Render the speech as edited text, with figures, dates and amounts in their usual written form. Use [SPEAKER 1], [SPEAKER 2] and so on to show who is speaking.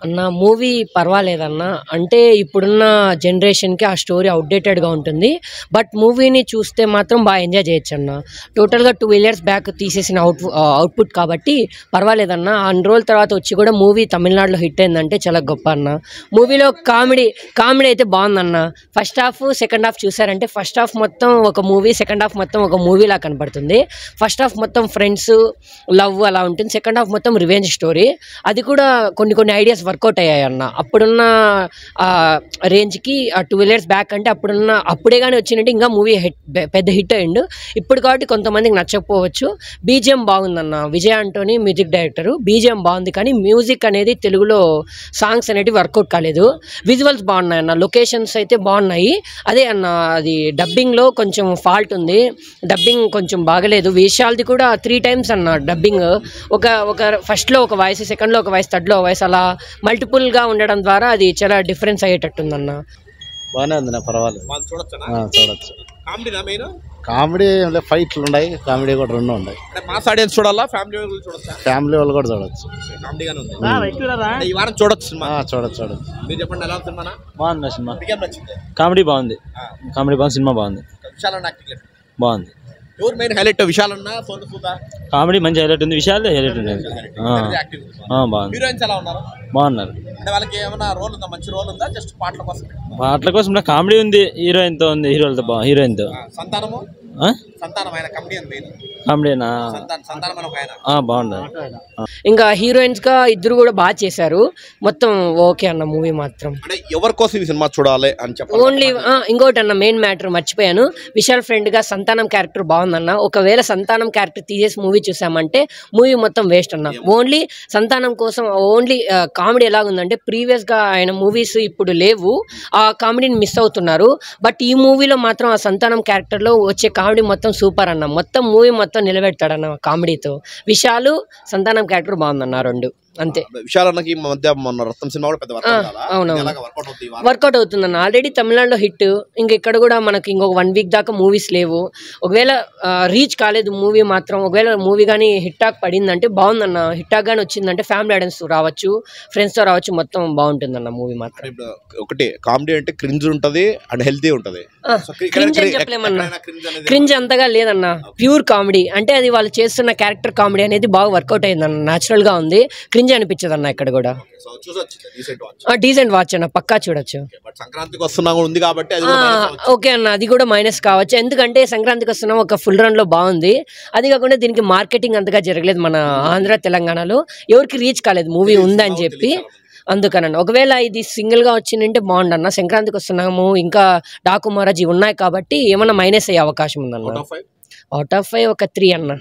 [SPEAKER 1] అన్న మూవీ పర్వాలేదన్న. అంటే ఇప్పుడున్న జనరేషన్‌కి ఆ స్టోరీ ఔట్‌డేటెడ్‌గా ఉంటుంది. బట్ మూవీని చూస్తే మాత్రం బాగా ఎంజాయ్ చేయొచ్చన్న. టోటల్‌గా 2 ఇయర్స్ బ్యాక్ తీసేసిన అవుట్‌పుట్ కాబట్టి పర్వాలేదన్న. అన్ని రోజుల తర్వాత వచ్చి కూడా మూవీ తమిళనాడులో హిట్ అయిందంటే చాలా గొప్ప అన్న. మూవీలో కామెడీ అయితే బాగుందన్న. ఫస్ట్ హాఫ్, సెకండ్ హాఫ్ చూసారంటే ఫస్ట్ హాఫ్ మొత్తం ఒక మూవీ, సెకండ్ హాఫ్ మొత్తం ఒక మూవీలా కనపడుతుంది. ఫస్ట్ హాఫ్ మొత్తం ఫ్రెండ్స్, లవ్ అలా ఉంటుంది. సెకండ్ హాఫ్ మొత్తం రివెంజ్ స్టోరీ. అది కూడా కొన్ని ఐడియాస్ వర్కౌట్ అయ్యాయన్న. అప్పుడున్న రేంజ్కి 2 ఇయర్స్ బ్యాక్ అంటే అప్పుడే కానీ వచ్చినట్టు ఇంకా మూవీ పెద్ద హిట్ అయ్యిండు. ఇప్పుడు కాబట్టి కొంతమందికి నచ్చకపోవచ్చు. బీజిఎం బాగుందన్న. Vijay Antony music director. BGM బాగుంది కానీ మ్యూజిక్ అనేది తెలుగులో సాంగ్స్ అనేవి వర్కౌట్ కాలేదు. విజువల్స్ బాగున్నాయి అన్న. లొకేషన్స్ అయితే బాగున్నాయి. అదే అన్న, అది డబ్బింగ్లో కొంచెం ఫాల్ట్ ఉంది. డబ్బింగ్ కొంచెం బాగలేదు. విశాల్ది కూడా 3 times అన్న డబ్బింగ్. ఒక ఫస్ట్లో ఒక వాయిస్, సెకండ్లో ఒక వాయిస్, థర్డ్లో ఒక వాయిస్, అలా మల్టిపుల్గా ఉండడం ద్వారా అది చాలా డిఫరెన్స్ అయ్యేటట్టుందన్న.
[SPEAKER 2] బాగానే ఉంది నా, పర్వాలేదు, చూడొచ్చు. కామెడీ ఫైట్లు ఉన్నాయి, కామెడీ కూడా 2 ఉన్నాయి.
[SPEAKER 3] మాస్ ఆడియన్స్ చూడాలా,
[SPEAKER 2] ఫ్యామిలీ వాళ్ళు కూడా చూడొచ్చు.
[SPEAKER 3] ఈ వారం చూడొచ్చు.
[SPEAKER 2] చూడొచ్చు.
[SPEAKER 3] మీరు చెప్పండి, ఎలా ఉంది సినిమా?
[SPEAKER 4] బాగుంది సినిమా. కామెడీ బాగుంది, సినిమా బాగుంది, బాగుంది.
[SPEAKER 3] ఎవరు మెయిన్ హైలైట్? విశాల్ అన్న, సోను సూదా?
[SPEAKER 4] కామెడీ మంచి హైలైట్ ఉంది, విశాల్ హైలైట్ ఉంది. బాగుంది.
[SPEAKER 3] హీరోయిన్స్ ఎలా ఉన్నారు?
[SPEAKER 4] బాగున్నారు.
[SPEAKER 3] అంటే వాళ్ళకి ఏమైనా రోల్ ఉందా? మంచి రోల్ ఉందా? జస్ట్ పాటల కోసం?
[SPEAKER 4] పాటల కోసం కామెడీ ఉంది, హీరోయిన్తో ఉంది, హీరోయిన్తో.
[SPEAKER 3] సంతానం ఆయన కమెడియన్ మెయిన్.
[SPEAKER 4] కామెడీనా? బాగుంది.
[SPEAKER 1] ఇంకా హీరోయిన్స్ గా ఇద్దరు కూడా బాగా చేశారు. మొత్తం ఓకే అన్న. మూవీ మాత్రం
[SPEAKER 3] అంటే ఎవరి కోసం ఈ సినిమా చూడాలి అని చెప్పాలి.
[SPEAKER 1] ఓన్లీ ఇంకోటి అన్న, మెయిన్ మ్యాటర్ మర్చిపోయాను. విశాల్ ఫ్రెండ్ గా సంతానం క్యారెక్టర్ బాగుందన్న. ఒకవేళ సంతానం క్యారెక్టర్ తీసేసి మూవీ చూసామంటే మూవీ మొత్తం వేస్ట్ అన్న. ఓన్లీ సంతానం కోసం ఓన్లీ కామెడీ ఎలాగుందంటే, ప్రీవియస్ గా ఆయన మూవీస్ ఇప్పుడు లేవు, ఆ కామెడీని మిస్ అవుతున్నారు. బట్ ఈ మూవీలో మాత్రం ఆ సంతానం క్యారెక్టర్ లో వచ్చే కామెడీ మొత్తం సూపర్ అన్న. మొత్తం మూవీ మొత్తం నిలబెడతాడన్న కామెడీతో. విశాలు, సంతానం క్యారెక్టర్ బాగుందన్న 2 అంతే.
[SPEAKER 3] విశాల్ అన్నకి మధ్య మొన్న రత్నం సినిమా కూడా పెద్ద
[SPEAKER 1] వర్కౌట్ అవుతుందన్న. ఆల్రెడీ తమిళనాడులో హిట్. ఇంక ఇక్కడ కూడా మనకి ఇంకొక 1 week దాకా మూవీస్ లేవు. ఒకవేళ రీచ్ కాలేదు మూవీ మాత్రం, ఒకవేళ మూవీ కానీ హిట్ టాక్ పడిందంటే బాగుందన్న. హిట్ టాక్ కానీ వచ్చిందంటే ఫ్యామిలీ ఆడియన్స్ రావచ్చు, ఫ్రెండ్స్తో రావచ్చు, మొత్తం బాగుంటుందన్న మూవీ మాత్రం.
[SPEAKER 3] ఒకటి కామెడీ అంటే క్రింజ్ ఉంటుంది అండ్ హెల్తీ ఉంటుంది.
[SPEAKER 1] క్రింజ్ అని చెప్పలేమన్నా. క్రింజ్ అంతగా లేదన్న, ప్యూర్ కామెడీ. అంటే అది వాళ్ళు చేస్తున్న క్యారెక్టర్ కామెడీ అనేది బాగా వర్కౌట్ అయిందన్న. న్యాచురల్ గా ఉంది, క్రింజ్ అనిపించదు అన్న. ఇక్కడ కూడా డీసెంట్ వాచ్ అన్న, పక్కా చూడొచ్చు.
[SPEAKER 3] సంక్రాంతికి వస్తున్నా ఉంది కాబట్టి
[SPEAKER 1] ఓకే అన్న, అది కూడా మైనస్ కావచ్చు. ఎందుకంటే సంక్రాంతికి వస్తున్నాం ఒక ఫుల్ రన్ లో బాగుంది. అది కాకుండా దీనికి మార్కెటింగ్ అంతగా జరగలేదు మన ఆంధ్ర తెలంగాణలో. ఎవరికి రీచ్ కాలేదు మూవీ ఉందని చెప్పి, అందుకనన్న. ఒకవేళ ఇది సింగిల్ గా వచ్చిందంటే బాగుండన్న. సంక్రాంతికి వస్తున్నాము, ఇంకా డాకు మహారాజ్ ఉన్నాయి కాబట్టి ఏమన్నా మైనస్ అయ్యే అవకాశం ఉందన్న. అవుట్ ఆఫ్ 5 ఒక 3 అన్న.